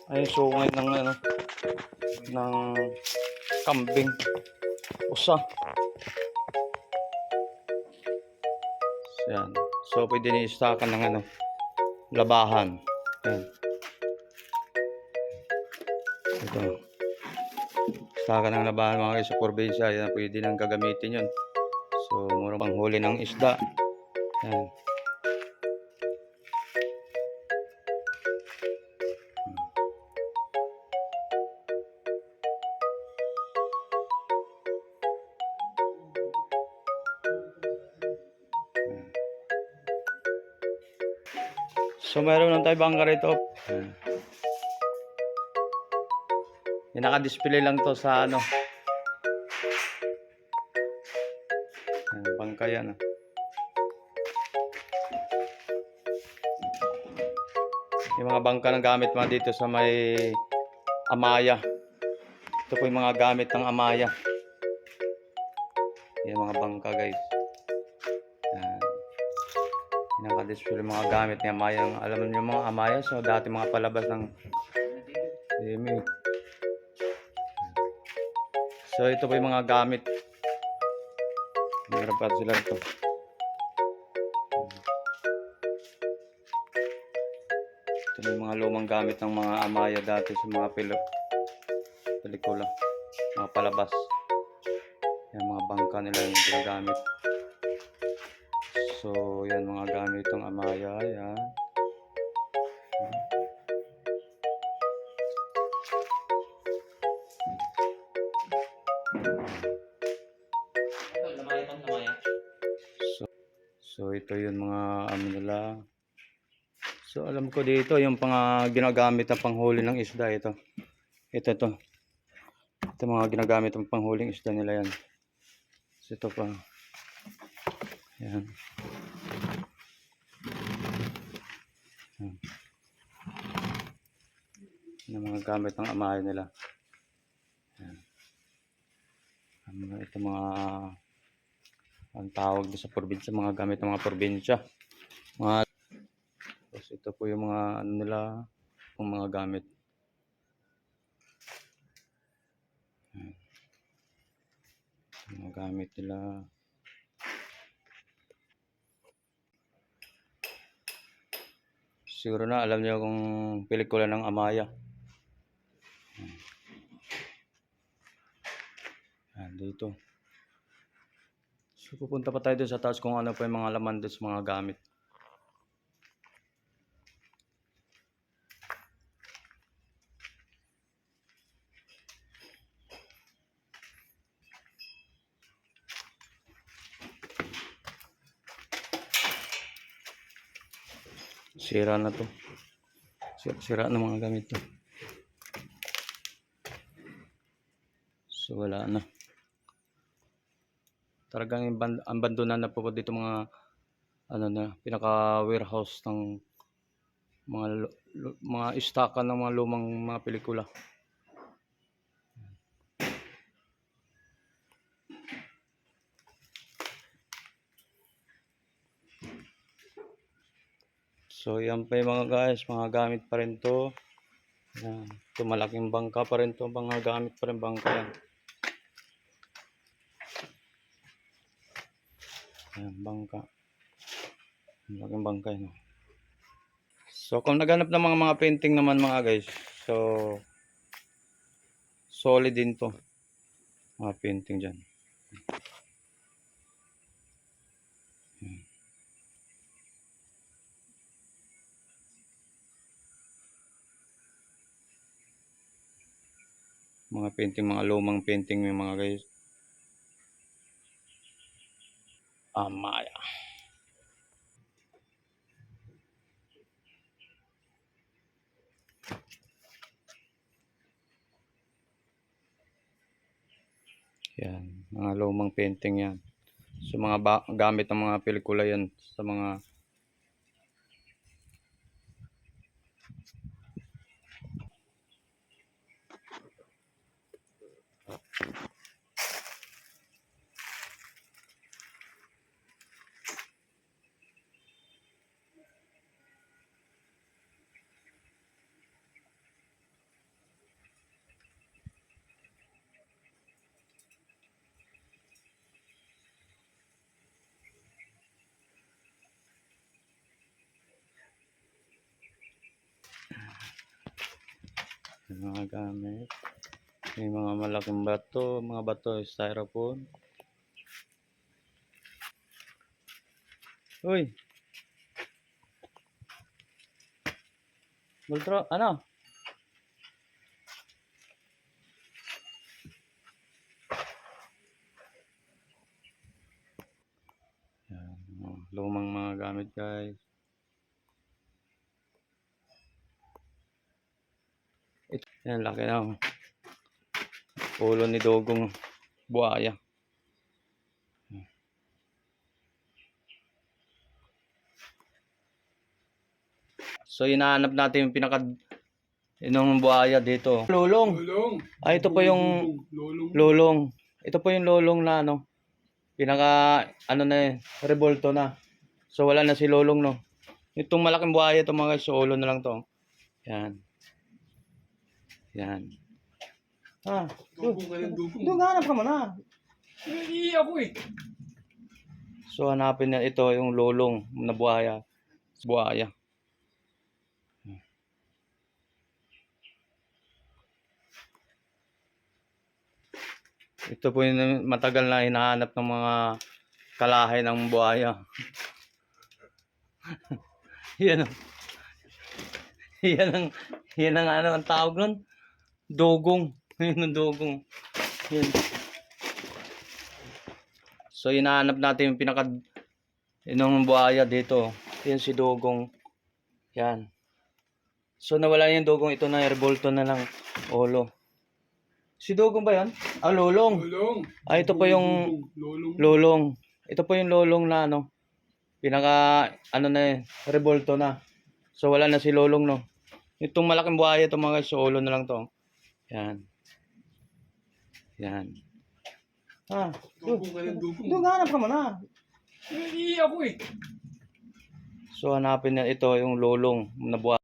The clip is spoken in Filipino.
Ayun, sungay ng ano, ng kambing. Usa. Yan. So, pwede ni-stockan ng ano, labahan. Yan. Ito. Stockan ng labahan mga guys sa probinsya. Yan, pwede nang gagamitin yun. So, mura pang huli ng isda. Yan. So, meron lang tayo bangka rito. Yan. Yan, naka-display lang to sa ano. Yan, bangka yan. Yung mga bangka ng gamit mga dito sa may Amaya. Ito po yung mga gamit ng Amaya. Yung mga bangka guys. Yan. Naka-display mga gamit ni Amaya. Alam niyo mga Amaya, so dati mga palabas ng Demi. So ito po yung mga gamit. Meron pa sila ito. Ito yung mga lumang gamit ng mga Amaya dati sa mga pelikula. Mga palabas. Yan mga bangka nila yung ginagamit. So yan mga gamit ng Amaya. Yan. So ito yung mga ano nila. So alam ko dito yung ginagamit na panghuli ng isda ito. Ito. Ito mga ginagamit ng panghuling isda nila yan. So ito pa. Yan. Yan mga gamit ng Amaya nila. Yan. Ito mga ang tawag doon sa probinsya, mga gamit ng mga probinsya. Tapos ito po yung mga ano nila, yung mga gamit. Mga gamit nila. Siguro na alam niyo kung pelikula ng Amaya. Yan, dito. So pupunta pa tayo doon sa taas kung ano pa yung mga laman doon sa mga gamit. Sira na to. Sira na mga gamit to. So wala na. Talagang abandonan na po dito mga ano na pinaka warehouse ng mga istakan ng mga lumang mga pelikula. So yan pa yung mga guys, mga gamit pa rin to. Yan. Ito malaking bangka pa rin to, mga gamit pa rin bangka yan. Yan, bangka. Malaking bangka yan. So kung naghanap ng mga painting naman mga guys, so solid din to. Mga painting dyan. Mga painting, mga lumang painting may mga guys. Amaya. Yan, mga lumang painting yan. So mga gamit ng mga pelikula yan sa mga Yung mga gamit. May mga malaking bato, mga bato, styrofoam. Uy! Bultro, ano? Yan, lumang mga gamit guys. Ito, yan, laki na. Ulo ni Dogong buhaya. So, hinahanap natin yung inong buhaya dito. Lulong. Ay, ito po yung lulong. Ito po yung lulong na ano. Ano na eh, revolto na. So, wala na si lulong no. Itong malaking buhaya, itong mga guys, so ulo na lang to. Yan. Yan. Ah, doon hanap ka muna. Hindi ako eh. So, hanapin na ito yung lulong na buhaya. Buhaya. Ito po yung matagal na hinahanap ng mga kalahay ng buhaya. Yan ang, yan ang ano ang tawag nun? Dogong. Yan ang dogong. Yan. So, hinahanap natin yung inong buhaya dito. Yan si Dogong. Yan. So, nawala yung Dogong. Ito na, revolto na lang. Ulo. Si Dogong ba yan? Ah, lulong. Ah, ito po yung lulong. Ito po yung lulong na ano. Ano na eh, revolto na. So, wala na si lulong no. Itong malaking buhaya, itong mga so, ulo na lang to. Yan. Yan. Ah, doon hanap ka muna. Hindi ako eh. So, hanapin na ito yung lulong na buhaya.